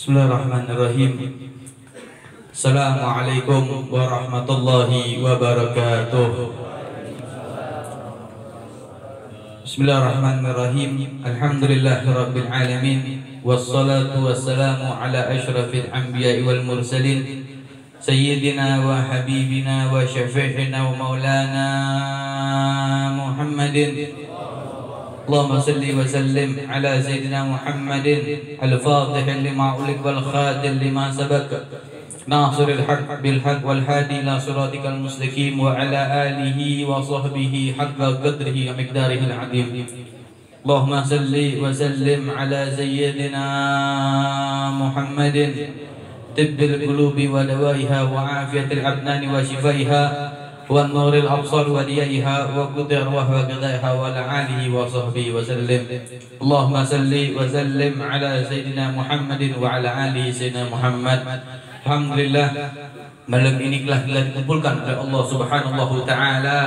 Bismillahirrahmanirrahim. Assalamualaikum warahmatullahi wabarakatuh. Bismillahirrahmanirrahim. Alhamdulillahirabbil alamin. Wassalatu wassalamu ala asyrafil anbiya'i wal mursalin sayyidina wa habibina wa syafi'ina wa maulana Muhammadin. Allahumma salli wa sallim ala sayyidina Muhammadin al-fatih lima ulik wal khatim lima sabak nasiril haq bil haq wal hadi ila siratikal mustaqim wa ala alihi wa sahbihi haqqa qadrihi wa miqdarihi al-azim. Allahumma salli wa sallim ala sayyidina Muhammadin tibbil qulubi wa dawaiha wa afiyatil abnani wa shifaiha wa nuril absar wa diyaiha wa qudri arwah wa qadaiha wa ala alihi wa sahbihi wa sallim. Allahumma salli wa sallim ala sayyidina Muhammadin wa ala alihi sayyidina Muhammad. Alhamdulillah, malam ini telah dikumpulkan oleh Allah Subhanahu wa taala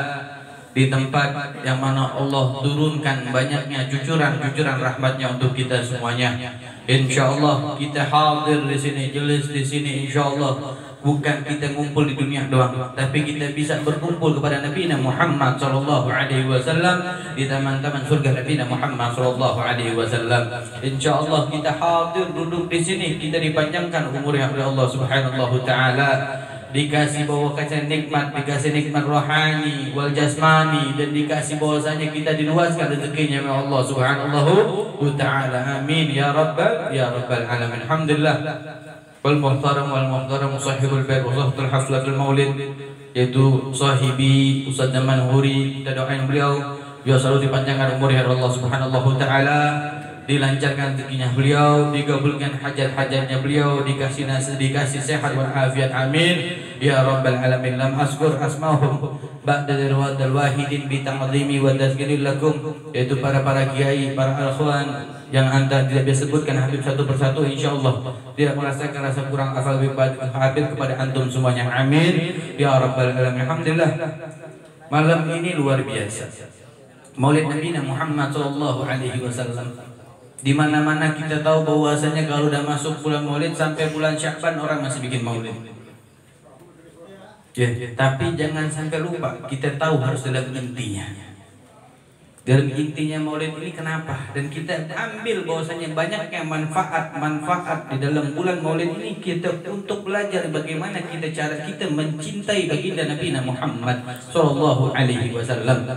di tempat yang mana Allah turunkan banyaknya cucuran-cucuran rahmatnya untuk kita semuanya. Insyaallah kita hadir di sini, jelas di sini insyaallah. Bukan kita ngumpul di dunia doang, tapi kita bisa berkumpul kepada Nabi Muhammad sallallahu alaihi wasallam di taman-taman surga Nabi Muhammad sallallahu alaihi wasallam. Insyaallah kita hadir duduk di sini, kita dipanjangkan umurnya oleh Allah Subhanahu wa taala, dikasih bawa kaca nikmat, dikasih nikmat rohani wal jasmani, dan dikasih bahwasanya kita diluaskan rezekinya oleh Allah Subhanahu wa taala. Amin ya rabbal alamin. Alhamdulillah. Wal muhtaram sahibul bait wa sahibul haflatul maulid, yaitu sahibi Ustaz Zaman Huri. Kita doain beliau biar selalu dipanjangkan umurnya oleh Allah Subhanahu wa taala, dilancarkan rezekinya beliau, dikabulkan hajat-hajatnya beliau, dikasih sehat wal afiat. Amin ya rabbal alamin. Lam azkur asmahum ba'da dirwadal wahidin bi ta'zimi wa tazkiril lakum, yaitu para kiai, para akhwan yang anda tidak bisa sebutkan Habib satu persatu, insyaallah tidak merasakan rasa kurang hafal Habib kepada antum semuanya. Amin ya rabbal alamin. Alhamdulillah, malam ini luar biasa. Maulid Nabi Muhammad sallallahu alaihi wasallam. Di mana-mana kita tahu bahwasanya kalau udah masuk bulan Maulid sampai bulan Sya'ban orang masih bikin maulid. Ya, tapi jangan sampai lupa kita tahu harus dalam intinya. Dalam intinya maulid ini kenapa? Dan kita ambil bahwasanya banyaknya manfaat di dalam bulan maulid ini kita untuk belajar bagaimana cara kita mencintai baginda Nabi Muhammad sallallahu alaihi wasallam.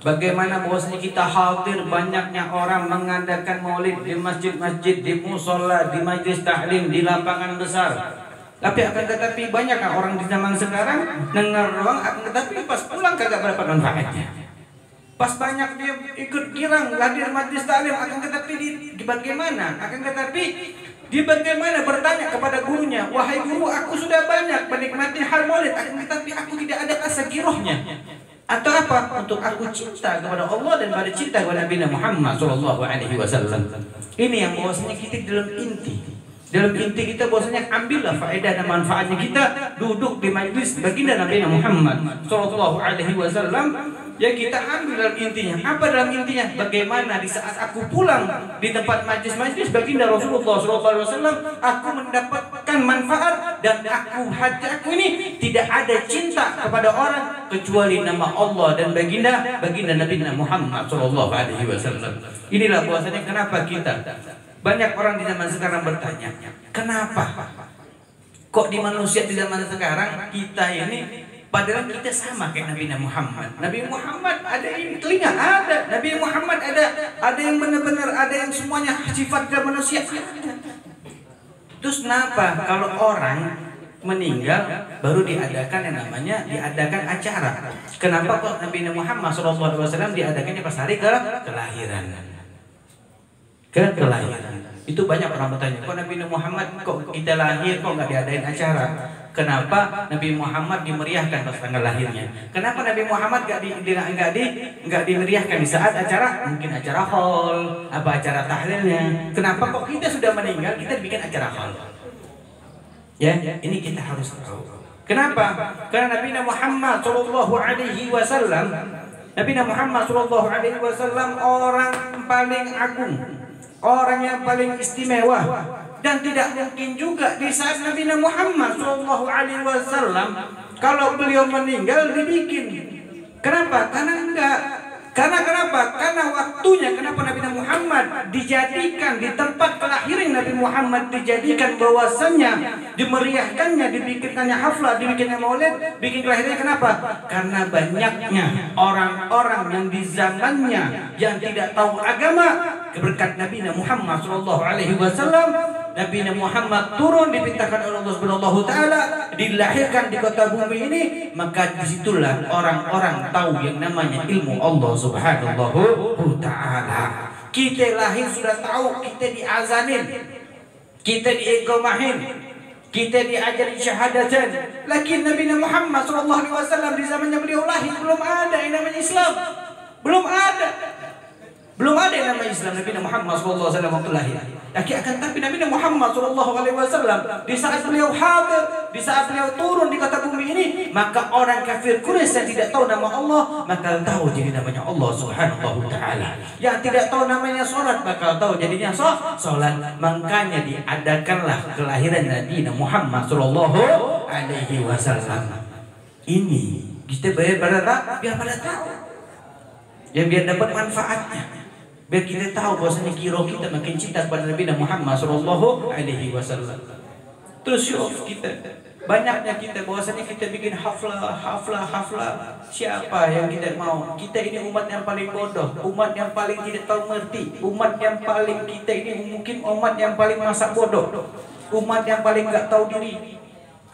Bagaimana bahwasanya kita hadir banyaknya orang mengadakan maulid di masjid-masjid, di musola, di majlis taklim, di lapangan besar. Tapi akan tetapi banyak orang di zaman sekarang dengar doang, akan tetapi pas pulang kagak berapa manfaatnya. Pas banyak dia ikut girang hadir majlis taklim, akan tetapi di bagaimana? Akan tetapi di bagaimana bertanya kepada gurunya, wahai guru, aku sudah banyak menikmati hal maulid, akan tetapi aku tidak ada rasa girohnya. Atau apa? Untuk aku cinta kepada Allah dan pada cinta kepada Nabi Muhammad sallallahu alaihi wasallam. Ini yang bahwasanya kita dalam inti kita bahwasanya ambillah faedah dan manfaatnya kita duduk di majlis baginda Nabi Muhammad sallallahu alaihi wasallam. Ya kita ambil dalam intinya. Apa dalam intinya? Bagaimana di saat aku pulang di tempat majlis-majlis baginda Rasulullah SAW, aku mendapatkan manfaat dan hati aku ini tidak ada cinta kepada orang kecuali nama Allah dan baginda Nabi Muhammad SAW. Inilah bahwasanya kenapa kita banyak orang di zaman sekarang bertanya, kenapa kok di manusia di zaman sekarang kita ini padahal kita sama kayak Nabi Muhammad. Nabi Muhammad ada yang telinga, ada. Nabi Muhammad ada yang benar-benar, ada yang semuanya sifat dan manusia ada. Terus kenapa kalau orang meninggal baru diadakan yang namanya diadakan acara? Kenapa kok Nabi Muhammad SAW diadakannya pas hari kelahiran? Kelahiran. Itu banyak orang bertanya, kok Nabi Muhammad kok kita lahir kok nggak diadain acara? Kenapa Nabi Muhammad dimeriahkan pas tanggal lahirnya? Kenapa Nabi Muhammad nggak dimeriahkan di saat acara, mungkin acara haul, apa acara tahlilnya? Kenapa kok kita sudah meninggal kita bikin acara haul? Ya, ini kita harus tahu. Kenapa? Karena Nabi Muhammad sallallahu alaihi wasallam, Nabi Muhammad sallallahu alaihi wasallam orang paling agung, orang yang paling istimewa. Dan tidak mungkin juga di saat Nabi Muhammad SAW kalau beliau meninggal dibikin. Kenapa? Karena enggak. Karena kenapa? Karena waktunya. Kenapa Nabi Muhammad dijadikan di tempat kelahiran Nabi Muhammad dijadikan bahwasannya dimeriahkannya, dibikinkannya haflah, dibikinnya maulid, bikin kelahirannya. Kenapa? Karena banyaknya orang-orang yang di zamannya yang tidak tahu agama. Berkat Nabi Muhammad SAW, Nabi Muhammad turun dipintakan oleh Allah Subhanahu Taala, dilahirkan di kota bumi ini, maka disitulah orang-orang tahu yang namanya ilmu Allah Subhanahu Taala. Kita lahir sudah tahu, kita diazanin, kita diiqamahin, kita diajari syahadatan. Lakin Nabi Muhammad SAW di zamannya beliau lahir belum ada yang namanya Islam, belum ada. Belum ada yang namanya Islam. Nabi Muhammad SAW waktu lahir. Akan tapi Nabi Muhammad SAW di saat beliau hadir, di saat beliau turun di kota bumi ini, maka orang kafir Quraisy yang tidak tahu nama Allah, maka tahu jadi namanya Allah Subhanahu Taala. Yang tidak tahu namanya sholat, bakal tahu jadinya sholat. Makanya diadakanlah kelahiran Nabi Muhammad SAW. Ini kita biar pada tahu, ya biar dapat manfaatnya. Biar kita tahu bahwasanya kiro kita makin cinta kepada Nabi Muhammad SAW. Terus kita banyaknya kita bahwasanya kita bikin haflah. Siapa yang kita mau? Kita ini umat yang paling bodoh, umat yang paling tidak tahu mengerti, umat yang paling kita ini mungkin umat yang paling masa bodoh, umat yang paling nggak tahu diri.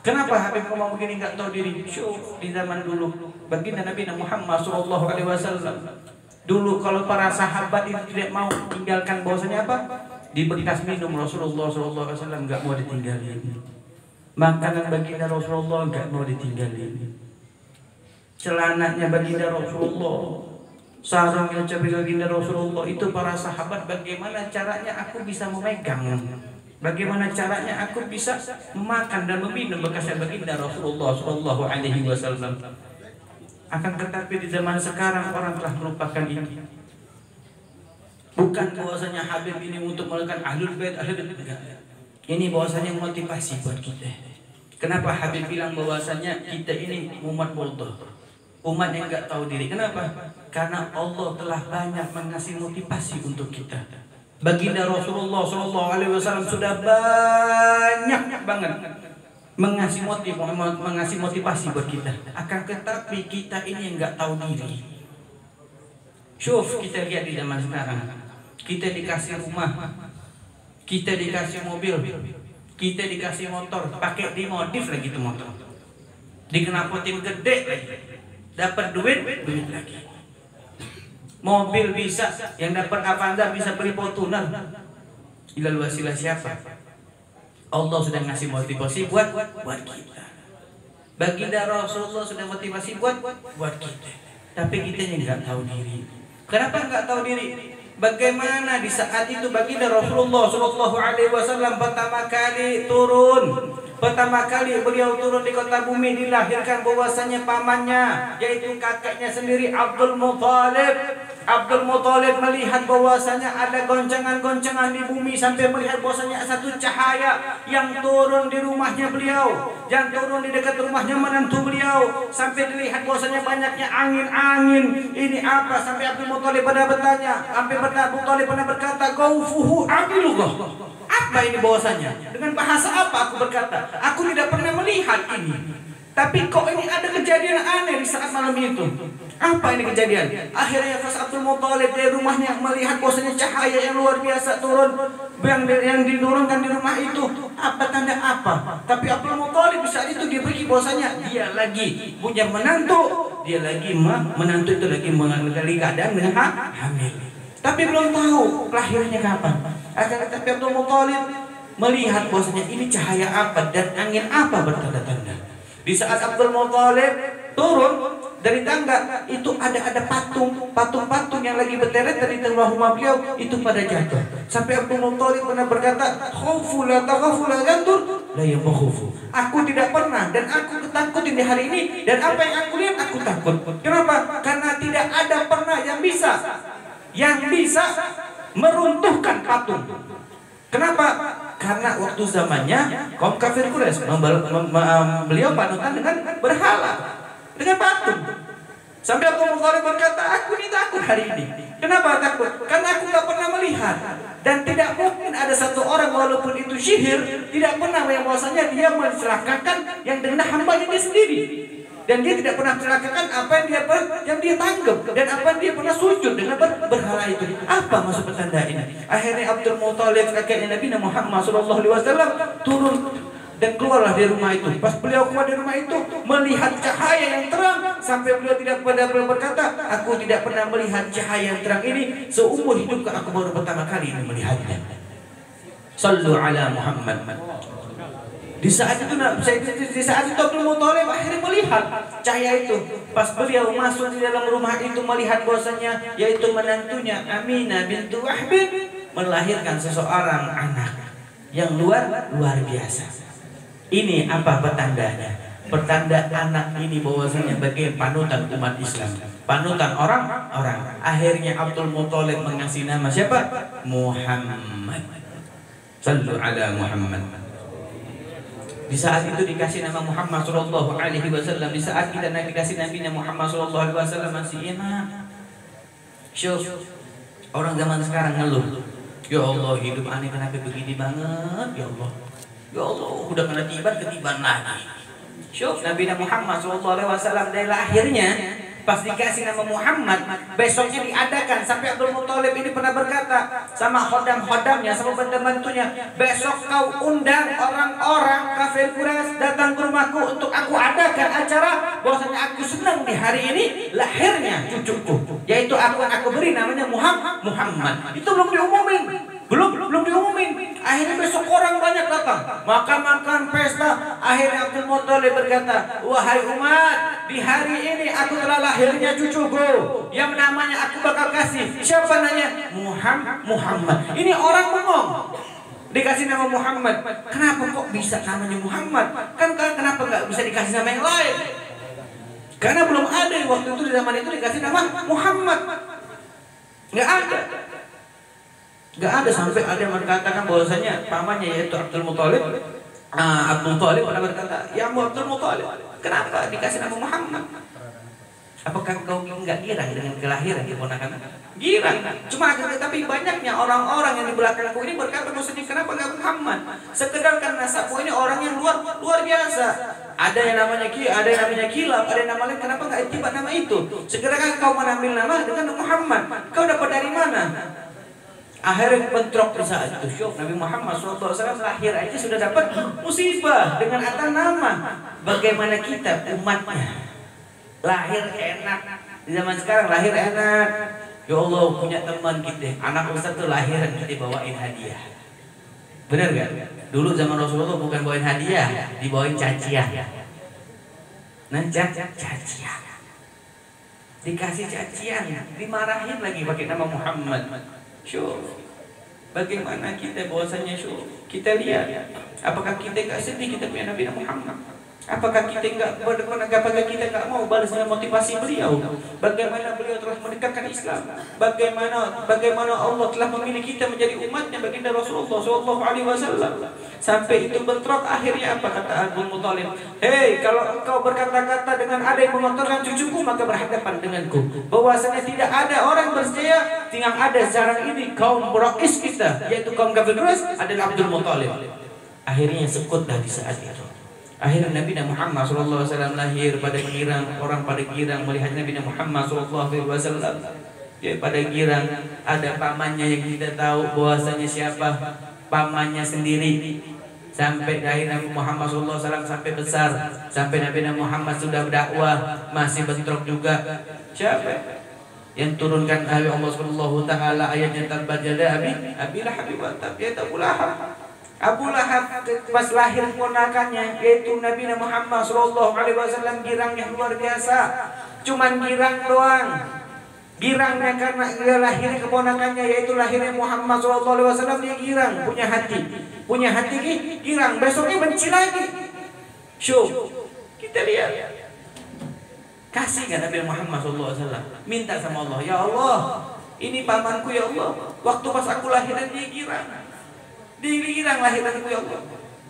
Kenapa Habib ngomong begini nggak tahu diri? Di zaman dulu baginda Nabi Muhammad SAW. Dulu kalau para sahabat itu tidak mau tinggalkan bahwasanya apa? Di bekas minum Rasulullah SAW nggak mau ditinggalin. Makanan baginda Rasulullah nggak mau ditinggalin. Celananya baginda Rasulullah, sarungnya baginda Rasulullah, itu para sahabat bagaimana caranya aku bisa memegang? Bagaimana caranya aku bisa memakan dan meminum bekasnya baginda Rasulullah SAW? Akan tetapi di zaman sekarang orang telah melupakan ini. Bukan bahwasanya Habib ini untuk melakukan ahlul bait, ini bahwasanya motivasi buat kita. Kenapa Habib bilang bahwasanya kita ini umat bodoh, umat yang nggak tahu diri? Kenapa? Karena Allah telah banyak mengasih motivasi untuk kita. Baginda Rasulullah SAW sudah banyak banget mengasih motivasi buat kita. Akan tetapi kita ini yang nggak tahu diri. Kita lihat di zaman sekarang, kita dikasih rumah, kita dikasih mobil, kita dikasih motor, pakai dimodif lagi tuh motor, dikenapotin gede lagi, dapat duit lagi. Mobil bisa, yang dapat Avanza bisa beli Fortuner. Ilal wasilah siapa? Allah sudah ngasih motivasi buat kita. Baginda Rasulullah sudah motivasi buat kita. Tapi kita yang nggak tahu diri. Kenapa nggak tahu diri? Bagaimana di saat itu baginda Rasulullah SAW pertama kali turun, pertama kali beliau turun di kota bumi, dilahirkan bahwasanya pamannya, yaitu kakaknya sendiri Abdul Muthalib. Abdul Muthalib melihat bahwasanya ada goncangan-goncangan di bumi, sampai melihat bahwasanya satu cahaya yang turun di rumahnya beliau, yang turun di dekat rumahnya menantu beliau, sampai dilihat bahwasanya banyaknya angin-angin. Ini apa? Sampai Abdul Muthalib pada bertanya, sampai Abdul Muthalib pernah berkata, "Gaufuhu amilullah." Apa ini bahwasanya? Dengan bahasa apa aku berkata? Aku tidak pernah melihat ini. Tapi kok ini ada kejadian aneh di saat malam itu. Apa ini kejadian? Akhirnya pas Abdul Muthalib dari rumahnya melihat bahwasanya cahaya yang luar biasa turun, yang diturunkan di rumah itu. Apa tanda apa? Tapi Abdul Muthalib saat itu dia pergi bahwasanya dia lagi punya menantu, dia lagi menantu itu lagi mengalami keadaan dengan hamil. Tapi belum tahu lahirnya kapan. Akan tetapi Abdul Muthalib melihat bahwasanya ini cahaya apa dan angin apa bertanda-tanda. Di saat Abdul Muthalib turun dari tangga, itu ada patung yang lagi berderet dari rumah beliau itu pada jatuh. Sampai Abdul Muthalib pernah berkata, "Khaufu la takhafu la yandur la yakhafu." Aku tidak pernah dan aku ketakutin di hari ini, dan apa yang aku lihat aku takut. Kenapa? Karena tidak ada pernah yang bisa meruntuhkan patung. Kenapa? Karena waktu zamannya kaum kafir Quraisy beliau panutan dengan berhala, dengan patung. Sampai Abdul Muthalib berkata, aku ini takut hari ini. Kenapa takut? Karena aku nggak pernah melihat. Dan tidak mungkin ada satu orang walaupun itu sihir, tidak pernah yang bahwasanya dia mencelakakan yang dengan hambanya dia sendiri. Dan dia tidak pernah mencelakakan apa yang dia tanggap dan apa yang dia pernah sujud dengan berhala itu. Apa maksud petanda ini? Akhirnya Abdul Muthalib kakeknya Nabi Muhammad SAW turun dan keluarlah dari rumah itu. Pas beliau keluar dari rumah itu, melihat cahaya yang terang, sampai beliau tidak pada berkata, aku tidak pernah melihat cahaya yang terang ini seumur hidupku, aku baru pertama kali ini melihatnya. Sallu ala Muhammad. Di saat itu Abdul Muthalib akhirnya melihat cahaya itu. Pas beliau masuk di dalam rumah itu, melihat bahwasanya yaitu menantunya Aminah bintu Wahb melahirkan seseorang anak yang luar biasa. Ini apa petandanya? Pertanda anak ini bahwasanya bagai panutan umat Islam, panutan orang-orang. Akhirnya Abdul Muthalib mengasih nama siapa? Muhammad. Sallu ala Muhammad. Di saat itu dikasih nama Muhammad sallallahu alaihi wasallam. Di saat kita dikasih nabinya Muhammad sallallahu alaihi wasallam masih enak. Syuf, orang zaman sekarang ngeluh, ya Allah hidup aneh kenapa begini banget, ya Allah. Ya Allah, udah kena ketiban lagi. Syuf, Nabi Muhammad SAW dari lahirnya pas dikasih nama Muhammad, besoknya diadakan. Sampai Abdul Muthalib ini pernah berkata sama khodam-khodamnya, sama bantu-bantunya, besok kau undang orang-orang kafir Quraisy datang ke rumahku untuk aku adakan acara bahwasanya aku senang di hari ini lahirnya cucuku, yaitu aku beri namanya Muhammad. Itu belum diumumin. Belum diumumin. Akhirnya besok orang banyak datang, makan pesta. Akhirnya Abdul Muthalib berkata, wahai umat, di hari ini aku telah lahirnya cucuku yang namanya aku bakal kasih. Siapa nanya? Muhammad. Ini orang bengong, dikasih nama Muhammad. Kenapa kok bisa namanya Muhammad? Kenapa nggak bisa dikasih nama yang lain? Karena belum ada waktu itu, di zaman itu dikasih nama Muhammad. Nggak ada sampai ada yang mengatakan bahwasanya pamannya yaitu Abdul Muthalib pernah berkata, ya Abdul Muthalib, kenapa dikasih nama Muhammad? Apakah kau nggak girang dengan kelahiran keponakan? Girang. Cuma tapi banyaknya orang-orang yang di belakangku ini berkata bahwasanya kenapa nggak Muhammad? Sekedar karena nasabku ini orang yang luar biasa. Ada yang namanya ada yang namanya Kilab, ada yang namanya, kenapa nggak tiba nama itu? Sekedar kan kau menambil nama dengan Muhammad. Kau dapat dari mana? Akhirnya bentrok di saat itu. Syuk, Nabi Muhammad SAW lahir aja sudah dapat musibah dengan atas nama. Bagaimana kita umatnya lahir enak? Di zaman sekarang lahir enak. Ya Allah, punya teman kita, anak ustaz tuh lahir kita bawain hadiah. Benar gak? Dulu zaman Rasulullah bukan bawain hadiah, dibawain cacian. Nah, cacian. Dikasih cacian, dimarahin lagi pakai nama Muhammad. Syuf, bagaimana kita bahwasanya kita lihat, apakah kita nggak sedih kita punya Nabi Muhammad? Apakah kita nggak mau balas dengan motivasi beliau? Bagaimana beliau telah mendekatkan Islam? Bagaimana Allah telah memilih kita menjadi umatnya baginda Rasulullah SAW? Sampai itu bentrok. Akhirnya apa kata Abdul Muthalib? Hei, kalau engkau berkata-kata dengan ada yang mengotorkan cucuku, maka berhadapan denganku. Bahwasanya tidak ada orang bersedia, tinggal ada sekarang ini kaum Quraisy kita, yaitu kaum kafir Quraisy adalah Abdul Muthalib. Akhirnya sekutlah di saat itu. Akhirnya Nabi Muhammad SAW lahir pada girang, orang pada girang melihat Nabi Muhammad SAW. Ya, pada girang ada pamannya yang kita tahu bahwasanya siapa pamannya sendiri. Sampai dari Nabi Muhammad SAW sampai besar, sampai Nabi Muhammad sudah berdakwah masih bentrok juga. Siapa yang turunkan ayat Allah Subhanahu Taala ayatnya tabajada Abi Lahab wa tab, yaitu Abu Lahab. Abu Lahab pas lahir ponakannya yaitu Nabi Muhammad SAW, girangnya luar biasa. Cuman girang doang. Girangnya karena dia lahir keponakannya yaitu lahirnya Muhammad SAW, dia girang, punya hati girang. Besoknya benci lagi. Syuh, kita lihat. Kasih kan Nabi Muhammad SAW, minta sama Allah, ya Allah, ini pamanku ya Allah. Waktu pas aku lahiran dia girang. Dihilang lahiranku ya Allah.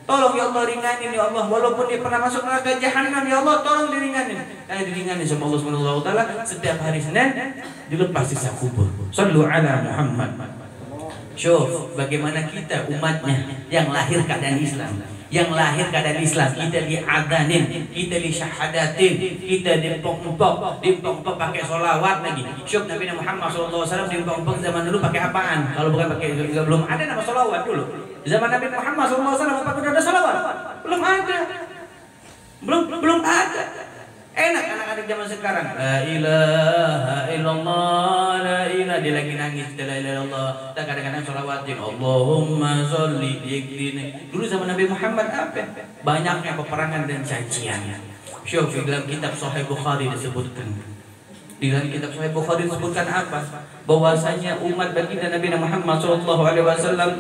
Tolong ya Allah ringanin ya Allah. Walaupun dia pernah masuk neraka jahanam ya Allah, tolong diringanin. Karena diringanin sama Allah Subhanahu wa taala setiap hari Senin dilepas siksa kubur. Shallu ala Muhammad. Syuf, bagaimana kita umatnya yang lahir keadaan Islam, yang lahir keadaan Islam, kita diadanin, kita disyahadatin, kita dipomp pakai sholawat lagi. Syuf, Nabi Muhammad SAW dipomp zaman dulu pakai apaan? Kalau bukan pakai, belum ada nama sholawat dulu. Zaman Nabi Muhammad SAW apa udah ada sholawat? Belum ada, belum ada. Enak anak-anak zaman sekarang. La ilaha illallah, la ilaha, dia lagi nangis, la ilaha illallah. Kita kadang-kadang sholawatin Allahumma sholli dikdini. Dulu zaman Nabi Muhammad apa? Banyaknya peperangan dan cacian. Syuf, di dalam kitab Sahih Bukhari disebutkan. Di dalam kitab Sahih Bukhari disebutkan apa? Bahwasanya umat baginda Nabi Muhammad SAW,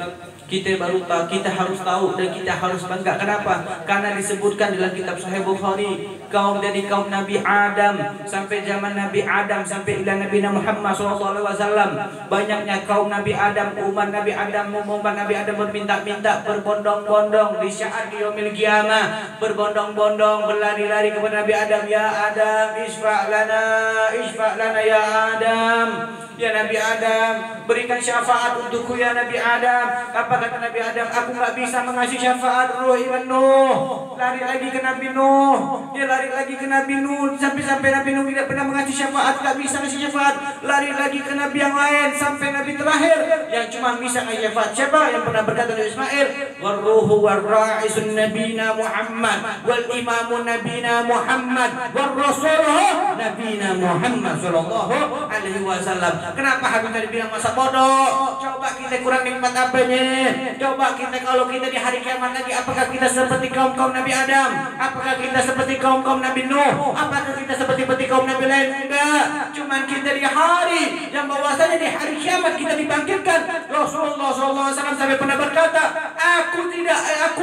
kita baru tahu, kita harus tahu dan kita harus bangga. Kenapa? Karena disebutkan dalam kitab Sahih Bukhari, kaum dari kaum Nabi Adam sampai zaman Nabi Adam sampai ila Nabi Muhammad SAW, banyaknya kaum Nabi Adam, umat Nabi Adam, berminta-minta, berbondong-bondong di syaat yaumil qiyamah, berbondong-bondong, berlari-lari kepada Nabi Adam, ya Adam, isfa' lana ya Adam. Ya Nabi Adam, berikan syafaat untukku ya Nabi Adam. Apa kata Nabi Adam? Aku nggak bisa mengasih syafaat. Ruhi Nuh, lari lagi ke Nabi Nuh. Dia lari lagi ke Nabi Nuh sampai Nabi Nuh tidak pernah mengasih syafaat, nggak bisa ngasih syafaat. Lari lagi ke Nabi yang lain sampai Nabi terakhir yang cuma bisa ngasih syafaat. Siapa yang pernah berkata dari Ismail? Warruhu warra'isun nabina Muhammad wal imamu nabina Muhammad warrasuluh nabina Muhammad sallallahu alaihi wasallam. Kenapa Habib tadi bilang masa bodoh? Coba kita kurang nikmat apanya? Coba kita kalau kita di hari kiamat lagi, apakah kita seperti kaum-kaum Nabi Adam? Apakah kita seperti kaum-kaum Nabi Nuh? Apakah kita seperti kaum Nabi lain? Enggak. Cuman kita di hari yang bahwasanya di hari kiamat kita dibangkitkan. Rasulullah SAW sampai pernah berkata, aku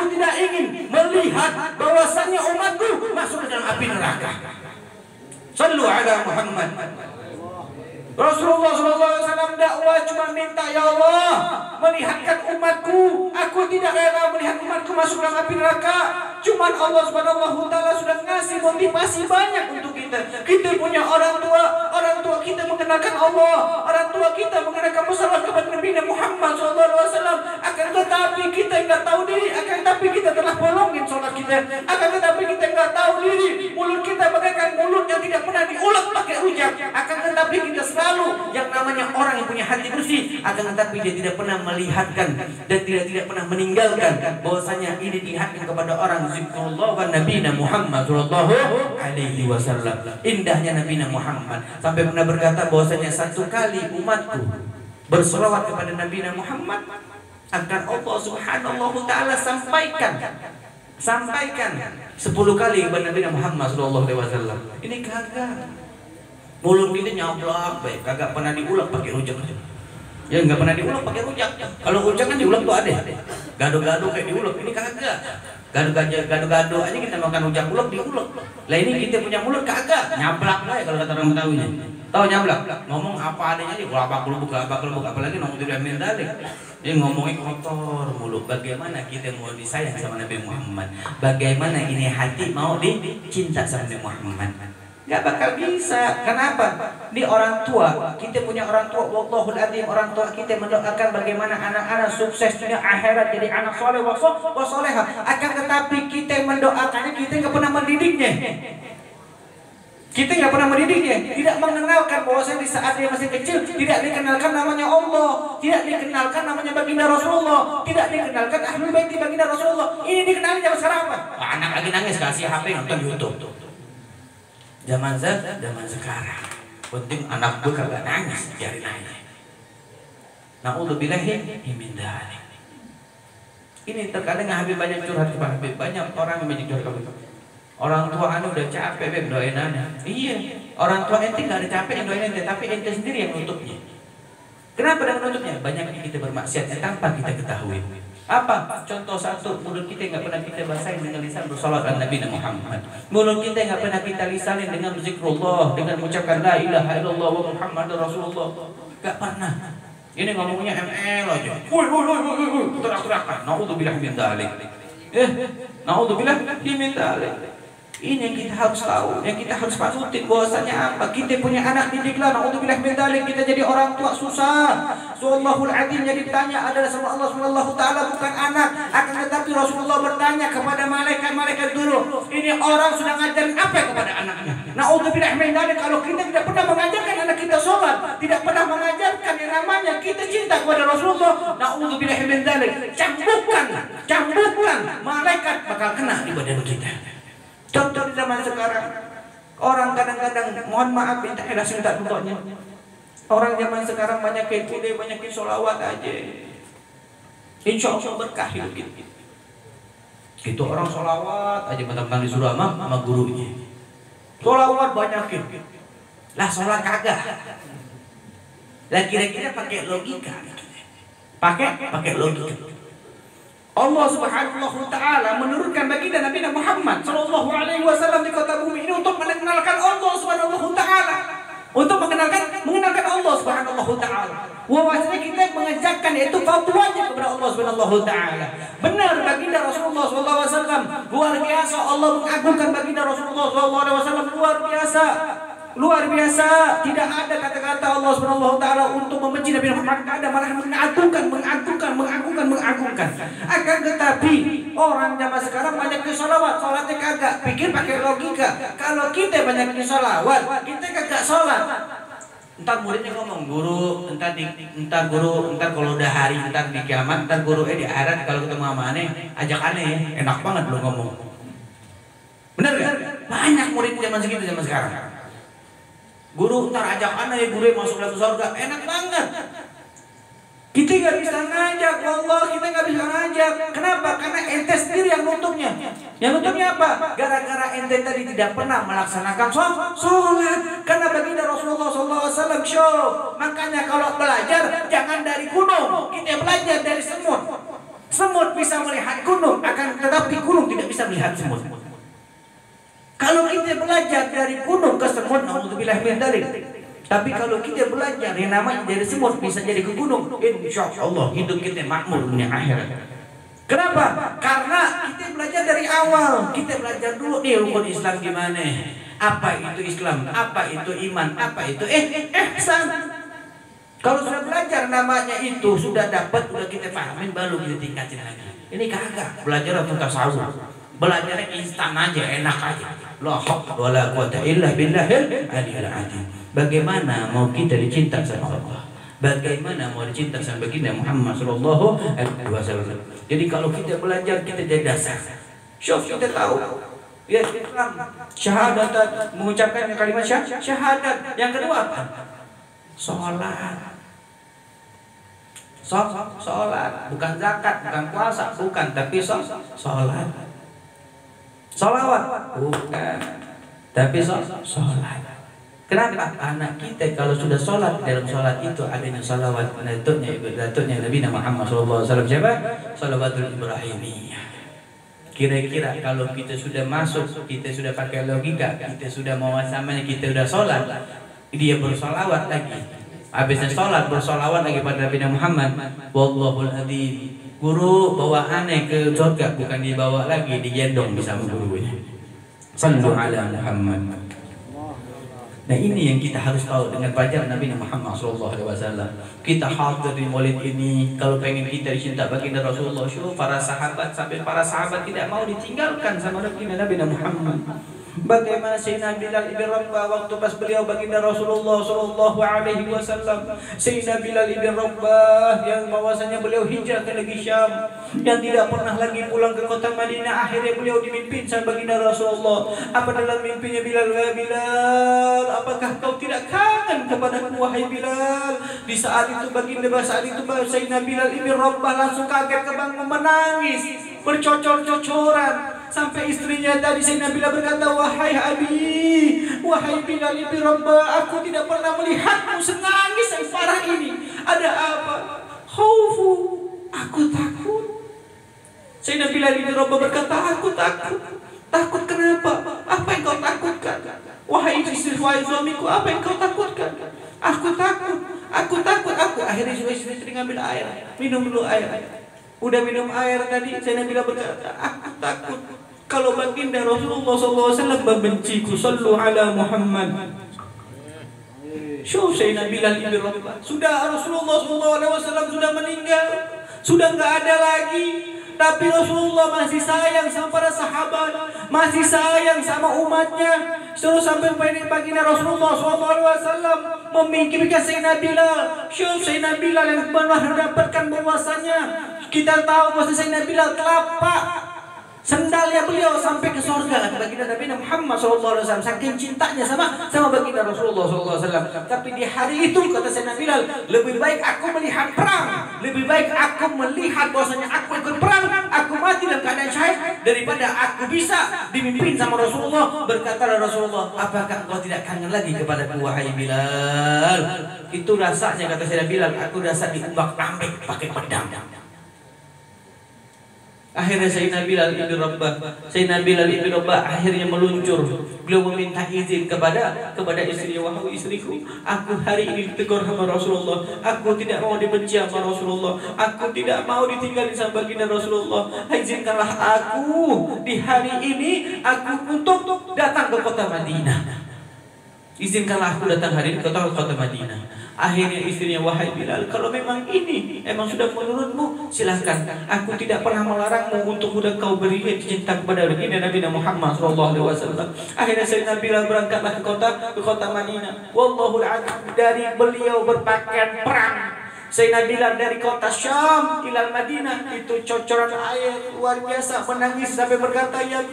tidak ingin melihat bahwasanya umatku masuk ke dalam api neraka. Sallu ala Muhammad. Rasulullah SAW dakwah cuma minta, ya Allah, melihatkan umatku. Aku tidak rela melihat umatku masuk dalam api neraka. Cuman Allah Subhanahu wa taala sudah ngasih motivasi banyak untuk kita. Kita punya orang tua kita mengenalkan Allah, orang tua kita mengenalkan musyawarah kepada Nabi Muhammad SAW. Akan tetapi kita nggak tahu diri, akan tetapi kita telah bolongin sholat kita, akan tetapi kita nggak tahu diri. Mulut kita bagaikan mulut yang tidak pernah diulek pakai rujak, akan tetapi kita selalu yang namanya orang yang punya hati bersih, akan tetapi dia tidak pernah melihatkan dan tidak pernah meninggalkan bahwasanya ini dilihatkan kepada orang zikrullah wa Nabi Muhammad sallallahu alaihi wasallam. Indahnya Nabi Muhammad sampai pernah berkata bahwasanya satu kali umatku berselawat kepada Nabi Muhammad akan Allah Subhanahu wa taala sampaikan 10 kali kepada Nabi Muhammad sallallahu alaihi wasallam. Ini kagak. Mulut kita nyablak baik, kagak pernah diulek pakai rujak. Ya nggak pernah diulek pakai rujak. Kalau rujak kan diulek tuh ada. Gado-gado kayak diulek, ini kagak. Gado-gado aja kita makan rujak ulek diulek. Lah ini kita punya mulut kagak, nyablak baik kalau kata orang Betawinya. Tahu nyablak? Ngomong apa adanya aja, gelabak gelubuk, apalagi ngomong tidak mendalik. Dia ngomongin kotor mulut. Bagaimana kita mau disayang sama Nabi Muhammad? Bagaimana ini hati mau dicinta sama Nabi Muhammad? Gak bakal bisa. Kenapa? Ini orang tua, kita punya orang tua, wallahul adzim, orang tua kita mendoakan bagaimana anak-anak sukses dunia akhirat jadi anak soleh wa solehah. Akan tetapi kita mendoakannya, kita nggak pernah mendidiknya. Kita nggak pernah mendidiknya, tidak mengenalkan bahwasanya di saat dia masih kecil tidak dikenalkan namanya Allah, tidak dikenalkan namanya baginda Rasulullah, tidak dikenalkan ahlul bait baginda Rasulullah. Ini dikenalin zaman sekarang apa? Anak lagi nangis kasih HP nonton YouTube. Zaman sekarang penting anak gue kagak nangis, biarin aja. Na'udzubillahi min dzalik. Ini terkadang Habib banyak curhat kepada Habib, banyak orang yang banyak curhat kepada Habib. Orang tua anu udah capek Habib doain anak. Iya, orang tua ente nggak ada capek yang doain ente, tapi ente sendiri yang nutupnya. Kenapa dengan nutupnya? Banyak kita bermaksiat tanpa kita ketahui. Apa? Contoh satu, mulut kita nggak pernah kita basahin dengan lisan bersolawat ala Nabi Muhammad. Mulut kita nggak pernah kita lisanin dengan zikrullah, dengan mengucapkan la ilaha illallah wa Muhammadur Rasulullah. Nggak pernah. Ini ngomongnya ML aja. Woi, teriak-teriakan. Naudzubillah min dzalik. Naudzubillah min dzalik. Ini yang kita harus tahu, yang kita harus patutin bahwasanya apa? Kita punya anak didiklah, naudzubillah min dzalik, kita jadi orang tua susah. Subhanallahul azim, yang ditanya adalah sama Allah Subhanahu taala, bukan anak. Akan tetapi Rasulullah bertanya kepada malaikat dulu, ini orang sudah ngajarin apa kepada anaknya? Naudzubillah min dzalik, kalau kita tidak pernah mengajarkan anak kita sholat, tidak pernah mengajarkan yang namanya kita cinta kepada Rasulullah, naudzubillah min dzalik, cambukan, malaikat bakal kena di badan kita. Contoh di zaman sekarang, orang kadang-kadang mohon maaf minta ikhlas minta duduknya. Orang zaman sekarang banyak kekide, banyak sholawat aja. Insya Allah berkah hidup kita. Itu orang sholawat aja, teman-teman disuruh sama gurunya. Sholawat banyakin. Lah sholat kagak. Lah kira-kira pakai logika. Pakai logika. Allah Subhanahu wa taala menurunkan baginda Nabi Muhammad sallallahu alaihi wasallam di kota bumi ini untuk mengenalkan Allah Subhanahu wa taala. Untuk mengenalkan Allah Subhanahu wa taala. Bahwasanya kita mengajarkan yaitu fatwanya kepada Allah Subhanahu wa taala. Benar baginda Rasulullah sallallahu alaihi wasallam luar biasa, Allah mengagungkan baginda Rasulullah sallallahu alaihi wasallam luar biasa. Tidak ada kata-kata Allah Subhanahu wa taala untuk membenci Nabi Muhammad, ada, malah mengagungkan. Akan tetapi orang zaman sekarang banyak sholawat, sholatnya kagak, pikir pakai logika. Kalau kita banyak sholawat, kita kagak sholat. Entar muridnya ngomong, guru, entar kalau udah hari, entar di kiamat, entar guru di akhirat kalau ketemu sama aneh, ajak aneh, enak banget lu ngomong. Bener gak? Banyak murid zaman segitu zaman sekarang. Guru ntar ajak anak guru masuk dalam surga, enak banget. Kita nggak bisa ngajak, wallah kita nggak bisa ngajak. Kenapa? Karena ente sendiri yang nutupnya. Yang nutupnya apa? Gara-gara ente tadi tidak pernah melaksanakan sholat. Karena baginda Rasulullah SAW show. Makanya kalau belajar jangan dari gunung, kita belajar dari semut. Semut bisa melihat gunung, akan tetapi gunung tidak bisa melihat semut. Kalau kita belajar dari gunung ke semut, naudzubillah min dzalik. Tapi kalau kita belajar yang namanya dari semut bisa jadi ke gunung, insya Allah hidup kita makmur dunia akhirat. Kenapa? Karena kita belajar dari awal. Kita belajar dulu nih rukun Islam gimana, apa itu Islam, apa itu iman, apa itu ihsan. Kalau sudah belajar namanya itu sudah dapat, sudah kita pahamin, baru kita tingkatin lagi. Ini kagak belajar untuk tasawuf. Belajarnya instan aja, enak aja. La haula wala quwata illa billahil aliyil azim. Bagaimana mau kita dicinta sama Allah? Bagaimana mau dicinta sama baginda Muhammad sallallahu alaihi wasallam? Jadi kalau kita belajar, kita jadi dasar. Syuf, kita tahu. Ya, Islam syahadat, mengucapkan kalimat syahadat. Yang kedua apa? Salat. Salat, bukan zakat, bukan puasa, bukan, tapi salat. Sholawat bukan, tapi sholat. Kenapa? Anak kita kalau sudah sholat, dalam sholat itu adanya sholawat, datuknya Nabi Muhammad SAW. Siapa? Sholawatul Ibrahimiyah. Kira-kira kalau kita sudah masuk, kita sudah pakai logika, kita sudah mawasamanya, kita sudah sholat, dia bersolawat lagi. Habisnya sholat bersolawat lagi pada Nabi Muhammad. Wallahul adzim. Guru bawa aneh ke surga, bukan dibawa lagi, digendong bersama gurunya. Sallu ala Muhammad. Nah ini yang kita harus tahu dengan pelajaran Nabi Muhammad SAW. Kita hadir di maulid ini, kalau pengen kita dicinta baginda Rasulullah, para sahabat sampai para sahabat tidak mau ditinggalkan sama Nabi Muhammad. Bagaimana Sayyidina Bilal ibn Rabah waktu pas beliau baginda Rasulullah sallallahu alaihi wasallam. Sayyidina Bilal ibn Rabah yang bahwasanya beliau hijrah ke negeri Syam, yang tidak pernah lagi pulang ke kota Madinah, akhirnya beliau dimimpin sama baginda Rasulullah. Apa dalam mimpinya Bilal? Wahai Bilal, apakah kau tidak kangen kepadaku wahai Bilal? Di saat itu baginda Sayyidina Bilal ibn Rabah langsung kaget, kebangun, menangis, bercocor-cocoran. Sampai istrinya tadi Sayyidina Bilal berkata, wahai Abi, wahai Bilal ibn Rabah, aku tidak pernah melihatmu senangis separah ini. Ada apa? Khaufu, aku takut. Sayyidina Bilal ibn Rabah berkata, aku takut. Takut kenapa? Apa yang kau takutkan? Wahai istri, wahai suamiku, apa yang kau takutkan? Aku takut Aku takut, aku. Akhirnya istri ngambil air, minum dulu air. Udah minum air tadi, Sayyidina Bilal berkata, aku takut kalau baginda Rasulullah SAW membenciku. Sallu ala Muhammad. Syuh Sayyidina Bilal ibn Rabah. Sudah Rasulullah SAW sudah meninggal, sudah nggak ada lagi. Tapi Rasulullah masih sayang sama para sahabat, masih sayang sama umatnya. Terus sampai baginda Rasulullah SAW memikirkan Sayyidina Bilal. Syuh Sayyidina Bilal yang benar mendapatkan bahwasanya kita tahu bahwa Sayyidina Bilal telapak sendalnya beliau sampai ke surga kan baginda Nabi Muhammad SAW, saking cintanya sama baginda Rasulullah SAW. Tapi di hari itu kata Sayyidina Bilal, lebih baik aku melihat perang, lebih baik aku melihat bahwasanya aku ikut perang, aku mati dalam keadaan syahid, daripada aku bisa dimimpin sama Rasulullah. Berkata Rasulullah, apakah engkau tidak kangen lagi kepada wahai Bilal? Itu rasanya kata Sayyidina Bilal, aku rasa diumbak-ambek pakai pedang. Akhirnya Sayyidina Bilal ibn Rabah akhirnya meluncur. Beliau meminta izin kepada istrinya, wahai istriku, aku hari ini ditegur sama Rasulullah, aku tidak mau dibenci sama Rasulullah, aku tidak mau ditinggalin sama baginda Rasulullah. Izinkanlah aku di hari ini aku untuk datang ke kota Madinah. Izinkanlah aku datang hari ini ke kota Madinah. Akhirnya istrinya, wahai Bilal, kalau memang ini emang sudah menurutmu, silahkan. Aku tidak pernah melarangmu untuk mudah kau beri cinta kepada baginda Nabi Muhammad SAW. Akhirnya Sayyidina Bilal berangkatlah ke kota Madinah. Wallahul adzim, dari beliau berpakaian perang. Sayyidina Bilal dari kota Syam ilal Madinah itu cocoran air luar biasa, menangis sampai berkata, ya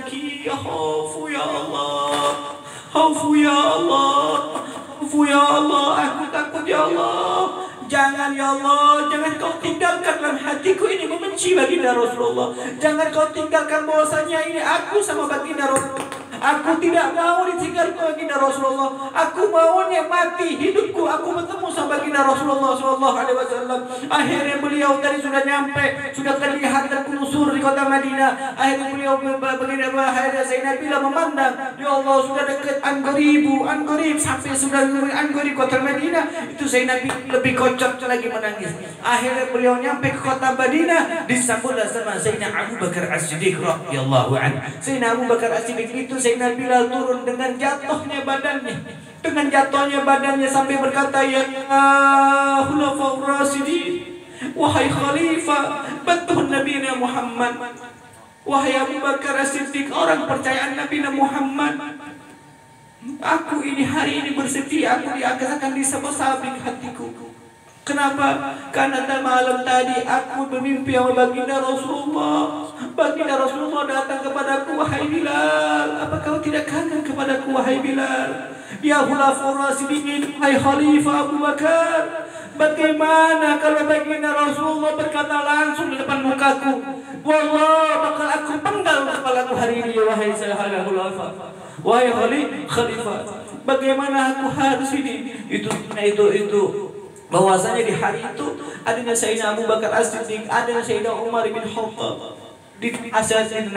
khaufu ya Allah, khaufu ya Allah, khaufu ya Allah, aku takut ya Allah. Jangan ya Allah, jangan kau tinggalkan dalam hatiku ini membenci baginda Rasulullah. Jangan kau tinggalkan bahwasanya ini aku sama baginda Rasulullah. Aku tidak mau ditinggalkan baginda Rasulullah. Aku maunya mati hidupku aku bertemu sama baginda Rasulullah SAW. Akhirnya beliau tadi sudah nyampe, sudah kelihatan pelusur di kota Madinah. Akhirnya beliau akhirnya Sayyidina Bilal memandang, ya Allah sudah dekat An-Qarib sampai sudah An-Qarib kota Madinah. Itu Sayyidina Bilal lebih kocok lagi menangis. Akhirnya beliau nyampe ke kota Madinah, disambutlah sama Sayyidina Abu Bakar As-Siddiq radhiyallahu anhu. Sayyidina Abu Bakar As-Siddiq itu Sayyidina Bilal turun dengan jatuhnya badannya, sampai berkata, ya Khulafaur Rasyidin, wahai khalifah betul Nabi Muhammad, wahai Abu Bakar As-Siddiq, orang percayaan Nabi Muhammad, aku ini hari ini bersedih, aku akan disabik hatiku. Kenapa? Karena malam tadi aku bermimpi sama baginda Rasulullah. Baginda Rasulullah datang kepadaku, wahai Bilal, apa kau tidak kangen kepadaku wahai Bilal? Ya Khulafaur Rasyidin, wahai Khalifah Abu Bakar, bagaimana kalau baginda Rasulullah berkata langsung di depan mukaku, wallah bakal aku penggal kepalaku hari ini wahai Khalifah, wahai Khalifah, bagaimana aku harus ini? Itu bahwasanya di hari itu adanya Sayyidina Abu Bakar As-Siddiq, adanya Sayyidina Umar bin Khattab, dinasihatin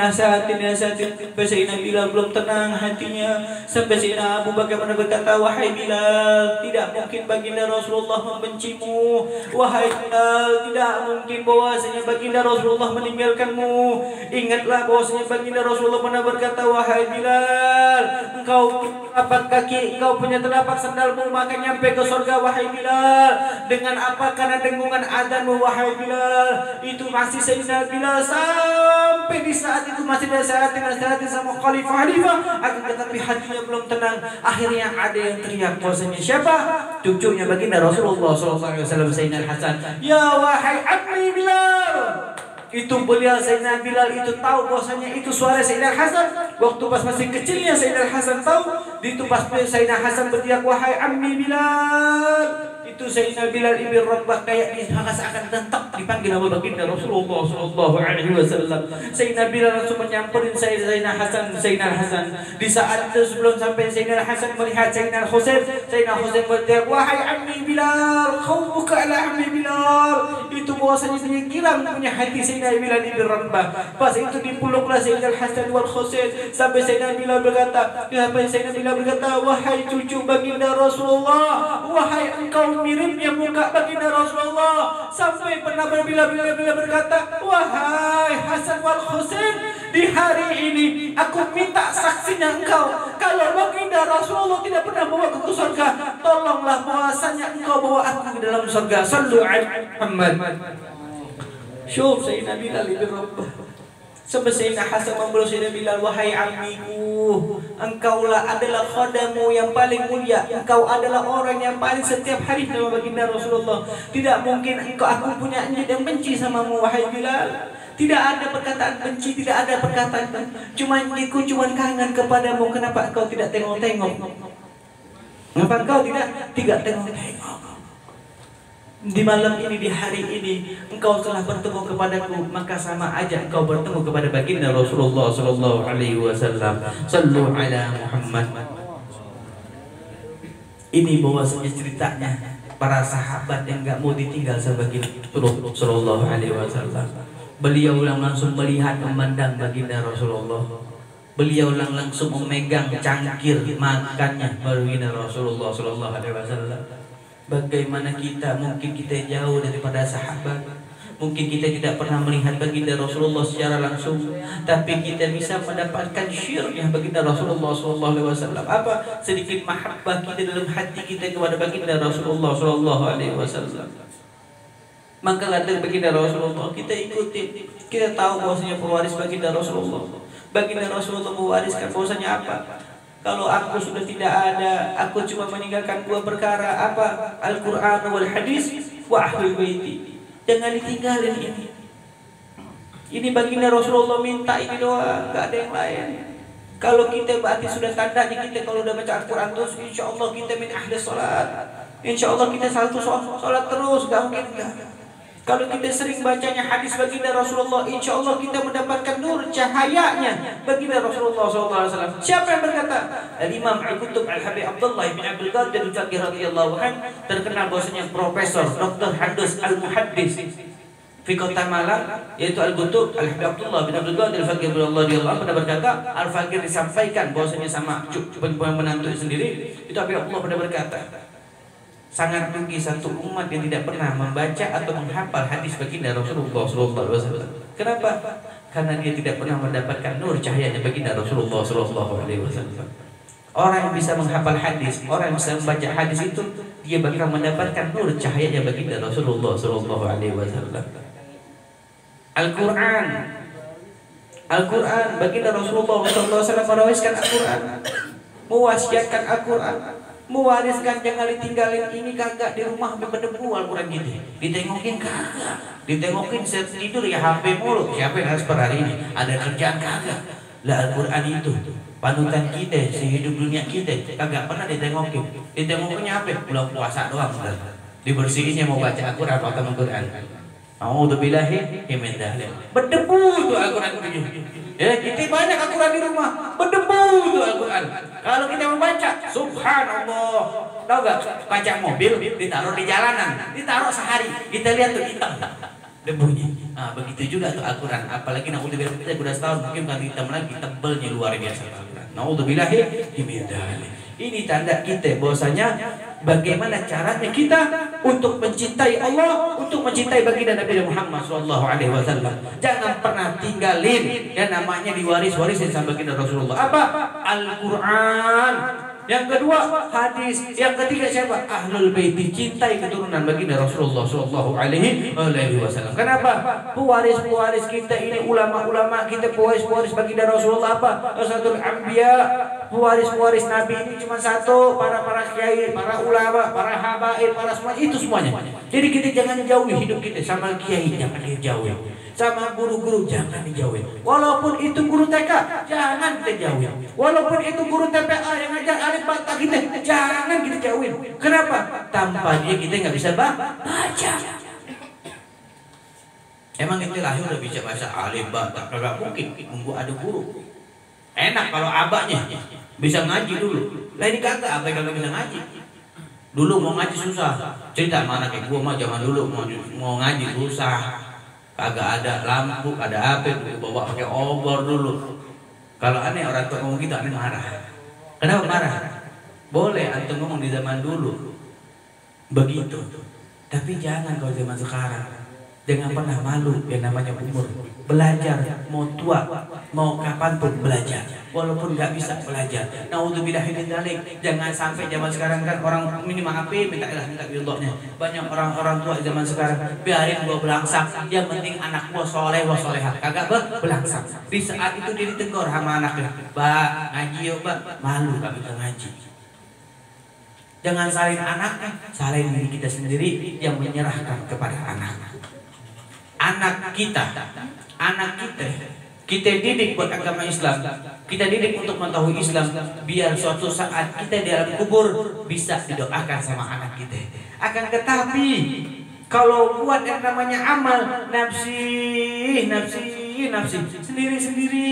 sampai Sayyidina Bilal belum tenang hatinya, sampai Sayyidina Abu Bakar berkata, wahai Bilal, tidak mungkin baginda Rasulullah membencimu, wahai Bilal, tidak mungkin bahwasanya baginda Rasulullah meninggalkanmu. Ingatlah bahwasanya baginda Rasulullah pernah berkata, wahai Bilal, engkau telapak kaki, engkau punya telapak sandalmu maka nyampe ke surga wahai Bilal. Dengan apa? Karena dengungan adzanmu wahai Bilal. Itu masih Sayyidina Bilal sampai di saat itu masih dinasihati sama khalifah, akan tetapi hatinya belum tenang. Akhirnya ada yang teriak, bahwasanya siapa? Cucunya baginda Rasulullah SAW, Sayyidina Hasan, ya wahai ammi Bilal. Itu beliau Sayyidina Bilal itu tahu bahwasanya itu suara Sayyidina Hasan. Waktu pas masih kecilnya Sayyidina Hasan tahu, itu pas Sayyidina Hasan berteriak, wahai ammi Bilal. Itu Sayyidina Bilal ibn Rabah kayak akan tetap dipanggil nama baginda Rasulullah SAW. Sayyidina Bilal langsung menyamperin Sayyidina Hasan. Di saat itu sebelum sampai Sayyidina Hasan melihat Sayyidina Husain berteriak, wahai ammi Bilal, khawfuka ala ammi Bilal. Itu bahwasanya penyikiran punya hati Sayyidina Bilal ibn Rabah. Pas itu dipeluklah Sayyidina Hasan wal Husain sampai Sayyidina Bilal berkata, wahai cucu baginda Rasulullah, wahai engkau miripnya muka baginda Rasulullah, sampai pernah bila berkata, wahai Hasan wal Husain, di hari ini aku minta saksinya engkau kalau baginda Rasulullah tidak pernah bawa ke surga, tolonglah bahwasanya engkau bawa aku ke dalam surga. Sallu ala Muhammad. Syuf Sayyidina Bilal ibn Rabah. Sampai Sayyidina Hasan membelus Sayyidina Bilal, wahai ammiku, engkaulah adalah khadamu yang paling mulia, engkau adalah orang yang paling setiap hari sama baginda Rasulullah. Tidak mungkin aku punya niat yang benci samamu, wahai Bilal. Tidak ada perkataan benci, tidak ada perkataan aku cuma kangen kepadamu. Kenapa engkau tidak tengok-tengok? Kenapa engkau tidak tengok-tengok? Di malam ini, di hari ini, engkau telah bertemu kepadaku, maka sama aja engkau bertemu kepada baginda Rasulullah sallallahu alaihi wasallam. Sallu ala Muhammad. Ini bahwasanya ceritanya para sahabat yang enggak mau ditinggal sama baginda sallallahu alaihi wasallam. Beliau langsung melihat, memandang baginda Rasulullah. Beliau langsung memegang cangkir makannya baginda Rasulullah sallallahu alaihi wasallam. Bagaimana kita, mungkin kita jauh daripada sahabat, mungkin kita tidak pernah melihat baginda Rasulullah secara langsung, tapi kita bisa mendapatkan syirnya baginda Rasulullah SAW. Apa sedikit mahabbah kita dalam hati kita kepada baginda Rasulullah SAW. Maka lantas baginda Rasulullah kita ikuti, kita tahu bahwasanya pewaris baginda Rasulullah. Baginda Rasulullah mewariskan bahwasanya apa? Kalau aku sudah tidak ada, aku cuma meninggalkan dua perkara. Apa? Al-Quran wal hadis wa ahlul baiti. Jangan ditinggalin ini. Ini baginda Rasulullah minta ini doang, gak ada yang lain. Kalau kita berarti sudah tanda di kita, kalau udah baca Al-Quran terus, insya Allah kita min ahli salat. Insya Allah kita satu salat terus, gak mungkin enggak. Kalau kita sering bacanya hadis baginda Rasulullah, insya Allah kita mendapatkan nur cahayanya baginda Rasulullah SAW. Siapa yang berkata? Al-Imam Al-Qutub Al-Habib Abdullah bin Abdul Qadir Al-Fakir radhiyallahu anhu, terkenal bahwasanya Profesor Dr. Handus Al-Muhaddis di Kota Malang, yaitu Al-Qutub Al-Habib Abdullah bin Abdul Qadir Al-Fakir radhiyallahu anhu pernah berkata, Al-Fakir disampaikan bahwasanya sama menantu sendiri, itu Habib Abdullah pernah berkata, sangat rugi satu umat yang tidak pernah membaca atau menghafal hadis baginda Rasulullah SAW. Kenapa? Karena dia tidak pernah mendapatkan nur cahayanya baginda Rasulullah SAW. Orang yang bisa menghafal hadis, orang yang bisa membaca hadis itu, dia bakal mendapatkan nur cahayanya baginda Rasulullah SAW. Al-Quran, baginda Rasulullah SAW mewariskan Al-Quran, mewasiatkan Al-Quran, mewariskan jangan ditinggalin. Ini kagak di rumah berdebu Al-Quran gitu, ditengokin kagak, ditengokin set tidur ya HP mulu. Siapa yang harus per hari ini ada kerjaan kagak? Lah Al-Quran itu panutan kita sehidup dunia kita, kagak pernah ditengokin. Ditengokinnya apa? Bulan puasa doang, dibersihinnya mau baca Al-Quran atau Al-Quran. A'udzubillahi min dzalik. Berdebu itu Al-Quran itu. Ya, kita banyak Al-Quran di rumah, berdebu itu Al-Quran. Kalau kita membaca, subhanallah, tahu gak? Kaca mobil ditaruh di jalanan, ditaruh sehari, kita lihat tuh hitam debunya. Nah, begitu juga tuh Al-Quran. Apalagi naudzubillah kita udah setahun, mungkin kan hitam lagi, tebelnya luar biasa Al-Quran. Naudzubillahi min dzalik. Ini tanda kita bahwasanya bagaimana caranya kita untuk mencintai Allah, untuk mencintai baginda Nabi Muhammad SAW. Jangan pernah tinggalin yang namanya diwaris-warisin sama baginda Rasulullah. Apa? Al-Quran. Yang kedua hadis. Yang ketiga siapa? Ahlul Baiti, cintai keturunan baginda Rasulullah SAW. Kenapa? Pewaris-pewaris kita ini, ulama-ulama kita, pewaris-pewaris baginda Rasulullah apa? Rasul Anbiya, pewaris-pewaris Nabi ini cuma satu, para kiai, para ulama, para habaib, para semua itu semuanya. Jadi kita jangan jauhi hidup kita sama kiai, jangan dijauhi. Sama guru-guru jangan dijauhi. Walaupun itu guru TK, jangan kita jauhi. Walaupun itu guru TPA yang ngajar alif bata kita, jangan kita jauhin. Kenapa? Tanpa dia kita nggak bisa baca. Emang kita lahir udah bisa baca alif bata? Kagak mungkin. Nunggu ada guru. Enak kalau abahnya bisa ngaji dulu. Lah ini kagak, abah kagak bisa ngaji. Dulu mau ngaji susah. Cerita mana kayak gua mah zaman dulu mau ngaji susah. Kagak ada lampu, ada apa, bawa pakai obor dulu. Kalau aneh orang tua ngomong gitu, aneh marah. Kenapa marah? Boleh antum ngomong di zaman dulu. begitu. Tapi jangan kalau zaman sekarang, jangan pernah malu yang namanya umur. Belajar, mau tua, mau kapanpun belajar, walaupun nggak bisa belajar. Naudzubillah min dzalik. Jangan sampai zaman sekarang kan orang ini maafin, minta ridhonya. Banyak orang-orang tua zaman sekarang biarin gua belangsak, yang penting anak gua soleh wa solehah, kagak belangsak. Di saat itu dia ditegur sama anaknya, "Ba, ngaji yuk, Ba." Malu kami ngaji. Jangan salin anaknya, salin diri kita sendiri yang menyerahkan kepada anak. Anak kita didik buat agama Islam, kita didik untuk mengetahui Islam, biar suatu saat kita di dalam kubur bisa didoakan sama anak kita. Akan tetapi kalau buat yang namanya amal nafsi sendiri-sendiri,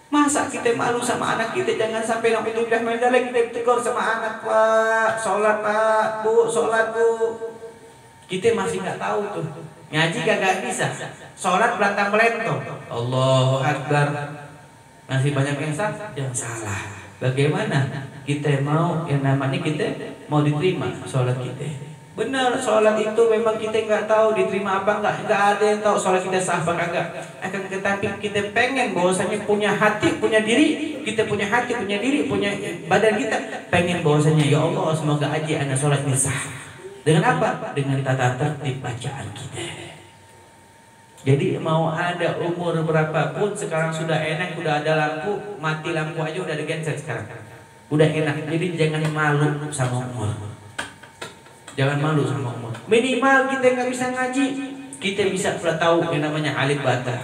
masa kita malu sama anak kita? Jangan sampai naudzubillah min dzalik kita tegur sama anak, "Pak, sholat Pak, Bu, sholat Bu." Kita masih nggak tahu tuh. Ngaji kagak bisa, sholat belantang melentong, Allahu Akbar, masih banyak yang salah. Bagaimana kita mau yang namanya kita mau diterima sholat kita? Benar, sholat itu memang kita nggak tahu diterima apa nggak ada yang tahu sholat kita sah apa kagak. Akan tetapi kita pengen bahwasanya punya hati, punya diri, kita punya hati, punya diri, punya badan kita, pengen bahwasanya ya Allah semoga aja anak sholat ini sah. Dengan apa? Dengan tata tertib bacaan kita. Jadi mau ada umur berapapun, sekarang sudah enak, udah ada lampu, mati lampu aja udah ada genset sekarang. Udah enak. Jadi jangan malu sama umur. Jangan malu sama umur. Minimal kita nggak bisa ngaji, kita bisa tahu yang namanya alif bata.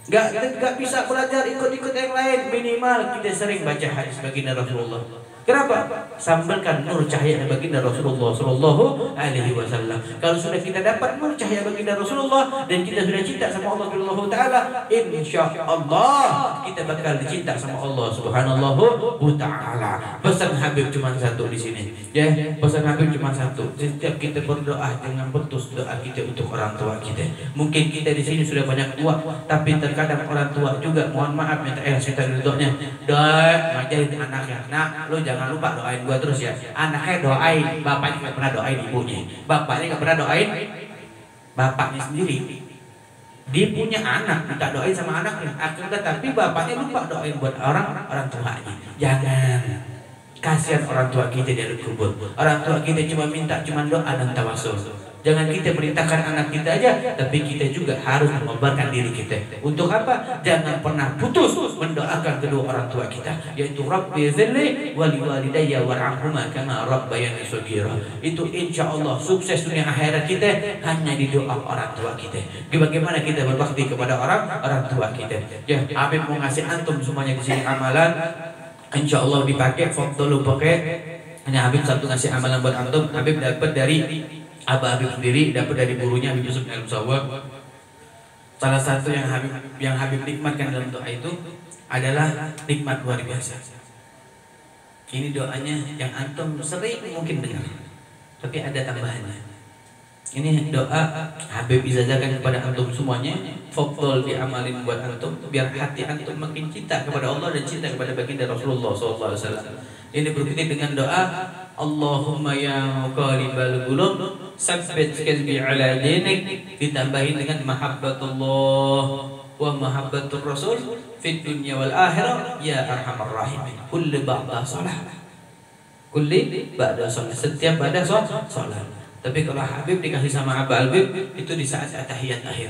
Nggak bisa belajar ikut-ikut yang lain, minimal kita sering baca hadis baginda Rasulullah. Kenapa? Sambalkan nur cahaya baginda Rasulullah Sallallahu Alaihi Wasallam. Kalau sudah kita dapat nur cahaya baginda Rasulullah dan kita sudah cinta sama Allah Subhanahu Taala, insya Allah kita bakal dicinta sama Allah Subhanahu Taala. Pesan Habib cuma satu di sini, ya. Pesan Habib cuma satu. Setiap kita berdoa jangan putus doa kita untuk orang tua kita. Mungkin kita di sini sudah banyak tua, tapi terkadang orang tua juga mohon maaf minta minta ridhonya. Doa ngajarin anaknya, "Nak, lo jangan lupa doain gua terus ya." Anaknya doain, bapaknya nggak pernah doain ibunya, bapaknya nggak pernah doain bapaknya sendiri. Dia punya anak, minta doain sama anaknya, tapi bapaknya lupa doain buat orang tuanya. Jangan, kasihan orang tua kita di dalam kubur. Orang tua kita cuma minta doa dan tawasul. Jangan kita perintahkan anak kita aja, tapi kita juga harus mengorbankan diri kita. Untuk apa? Jangan pernah putus mendoakan kedua orang tua kita, yaitu Rabbi zilli wa liwalidayya warhamhuma kama rabbayani shaghira. Itu insya Allah sukses dunia akhirat kita hanya di doa orang tua kita. Bagaimana kita berbakti kepada orang tua kita. Ya, Habib mau ngasih antum semuanya di sini amalan. Insya Allah dipakai, foto pakai. Hanya Habib satu ngasih amalan buat antum. Habib dapat dari Abah Habib sendiri, dapat dari gurunya Habib Yusuf bin Al-Musawwab. Salah satu yang Habib nikmatkan dalam doa itu adalah nikmat luar biasa. Ini doanya yang antum sering mungkin dengar, tapi ada tambahannya. Ini doa Habib izazakan kepada antum semuanya, fadhol diamalin buat antum, biar hati antum makin cinta kepada Allah dan cinta kepada baginda Rasulullah SAW. Ini berikuti dengan doa, Allahumma ya muqallibal qulub tsabbit qalbi ala dinik, ditambahin dengan mahabbatullah wa mahabbatur rasul fid dunya wal akhirah ya arhamar rahimin. Kulli ba'da shalah, kulli ba'da shalah, setiap pada salat. Tapi kalau Habib dikasih sama Abah Habib itu di saat tahiyat akhir.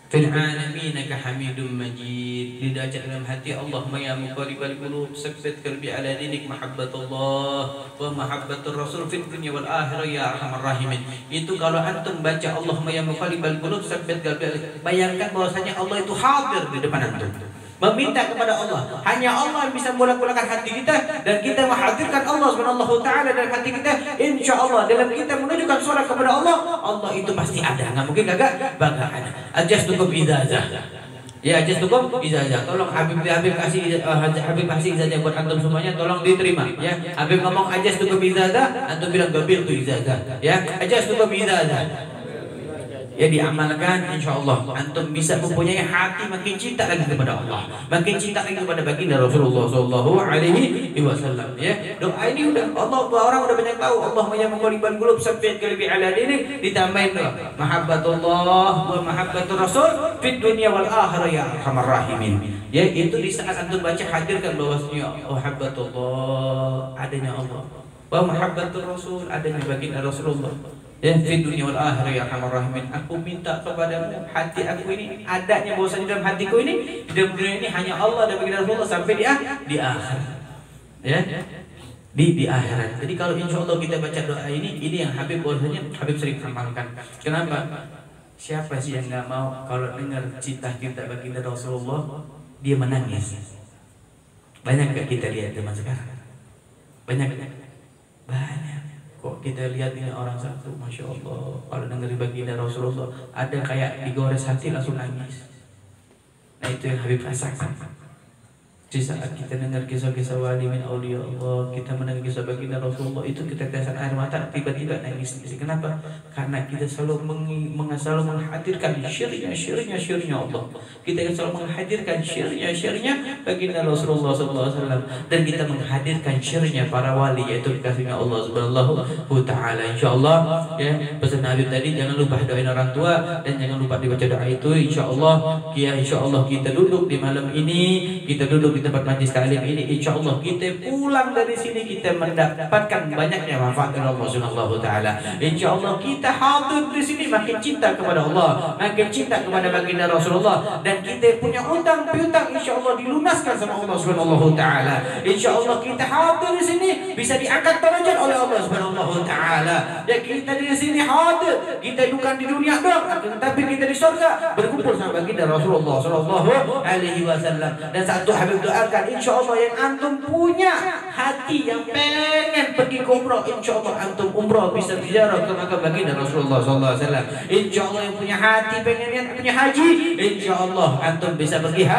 Fil alamin ka hamidum majid, dibaca dalam hati, Allahumma ya muqallibal qulub tsabbit qalbi ala dinik mahabbatullah wa mahabbatur rasul fid dunya wal akhirah ya arhamar rahimin. Itu kalau antum baca Allahumma ya muqallibal qulub tsabbit qalbi, bayangkan bahwasanya Allah itu hadir di depan antum, meminta kepada Allah. Hanya Allah yang bisa membolak-balikan hati kita, dan kita menghadirkan Allah Subhanahu Taala dalam hati kita. Insya Allah dalam kita menunjukkan suara kepada Allah, Allah itu pasti ada, nggak mungkin gak ada. Ajas cukup ijazah, ya ajas cukup ijazah. Tolong Habib kasih ijazah buat antum semuanya, tolong diterima ya. Habib ngomong ajas cukup ijazah, antum bilang gabil tuh ijazah ya. Ajas cukup ijazah. ya diamalkan, insya Allah antum bisa mempunyai hati makin cinta lagi kepada Allah, makin cinta lagi kepada baginda Rasulullah Sallallahu Alaihi Wasallam. Ya, doa ini udah Allah, orang udah banyak tahu. Allahumma ya muqallibal qulub tsabbit qalbi ala dinik, ditambahin doa mahabbatullah wa mahabbatur rasul fid dunya wal akhirah ya arhamar rahimin. Ya, itu di saat antum baca hadirkan bahwasanya mahabbatullah adanya Allah, wa mahabbatur rasul adanya baginda Rasulullah. Ya, di dunia wal akhirah ya arhamar rahimin. Aku minta kepadamu, hati aku ini adanya bahwasanya dalam hatiku ini, di dalam dunia ini hanya Allah dan baginda Rasulullah sampai di akhirat. Ya, di akhirat. Jadi kalau insya Allah kita baca doa ini yang Habib bahwasanya Habib sering amalkan. Kenapa? Siapa sih yang nggak mau kalau dengar cinta baginda Rasulullah dia menangis? Banyak gak kita lihat zaman sekarang? Banyak. Kok kita lihat ini orang satu, masya Allah, kalau dengar baginda Rasulullah ada kayak digores hati langsung nangis. Nah itu yang Habib rasakan. Di saat kita dengar kisah-kisah wali min auliya Allah, kita mendengar kisah baginda Rasulullah, itu kita tetesan air mata tiba-tiba nangis sendiri. Kenapa? Karena kita selalu menghadirkan syirnya Allah. Kita selalu menghadirkan syirnya baginda Rasulullah SAW, dan kita menghadirkan syirnya para wali, yaitu dikasihnya Allah Subhanahu wa Ta'ala. Insyaallah ya, pesan Habib tadi jangan lupa doain orang tua dan jangan lupa dibaca doa itu. Insyaallah kita duduk di malam ini, kita duduk di tempat majlis taklim ini, insya Allah kita pulang dari sini kita mendapatkan banyaknya manfaat dari Allah Subhanahu wa Ta'ala. Insya Allah kita hadir di sini makin cinta kepada Allah, makin cinta kepada baginda Rasulullah, dan kita punya utang piutang insya Allah dilunaskan sama Allah Subhanahu wa Ta'ala. Insya Allah kita hadir di sini bisa diangkat derajat oleh Allah Subhanahu wa Ta'ala. Ya, kita di sini hadir, kita bukan di dunia doang, tapi kita di surga berkumpul sama baginda Rasulullah Sallallahu Alaihi Wasallam. Dan satu Habib doakan, insya Allah yang antum punya hati yang pengen pergi ke umroh, insya Allah antum umroh bisa ziarah ke makam baginda Rasulullah SAW. Insya Allah yang punya hati pengen yang punya haji, insya Allah antum bisa pergi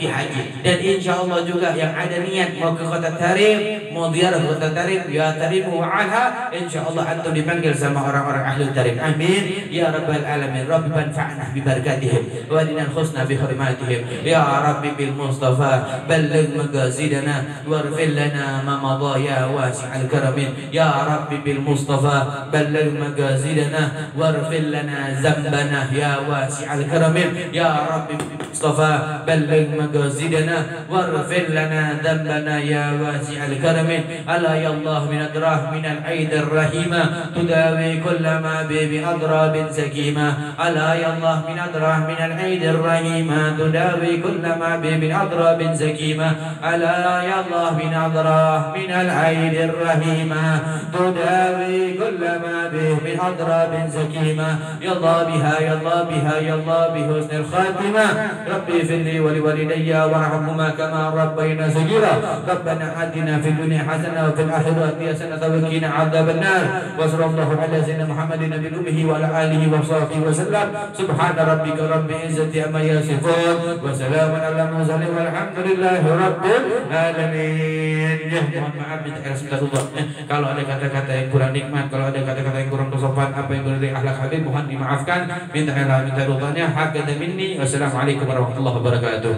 haji. Dan insya Allah juga yang ada niat mau ke kota Tarim, mau ziarah ke kota Tarim, ya Tarimu wa'alha, insya Allah antum dipanggil sama orang-orang ahli Tarim. Amin ya rabbal alamin. Rabbi banfa'na bi barakatihim wa adina al-husna bi hurmatihim ya Rabbi bil Mustafa بلغ مقاصدنا واغفر لنا ما مضى يا واسع الكرم يا رب بالمصطفى بلغ مقاصدنا واغفر لنا ذنبنا يا واسع الكرم يا رب بالمصطفى بلغ مقاصدنا واغفر لنا ذنبنا يا واسع الكرم ألا يا الله من أدراه من العيد الرحيمة تداوي كل ما بأضراب سكيمة ألا يا الله من أدراه من العيد الرحيمة تداوي كل ما بأضراب سكيمة ألا يا الله من أضراه من العين الرحيمة تداوي كل ما به من أضراب سكيمة يا الله بها يا الله بها يا الله بحسن الخاتمة ربي اغفر لي ولوالدي وارحمهما كما ربينا صغيرا ربنا آتنا في الدنيا حسنة وفي الآخرة حسنة وقنا عذاب النار وصلى الله على سيدنا محمد نبي الأمه وعلى آله وصحبه وسلم سبحان ربك رب العزة عما يصفون وسلام على المرسلين والحمد لله rabbil alamin. Ya, mohon maaf minta sebentar. Kalau ada kata-kata yang kurang nikmat, kalau ada kata-kata yang kurang bersopan, apa yang dari akhlak Habib mohon dimaafkan. Minta ridhonya. Hakada minni. Wassalamualaikum warahmatullahi wabarakatuh.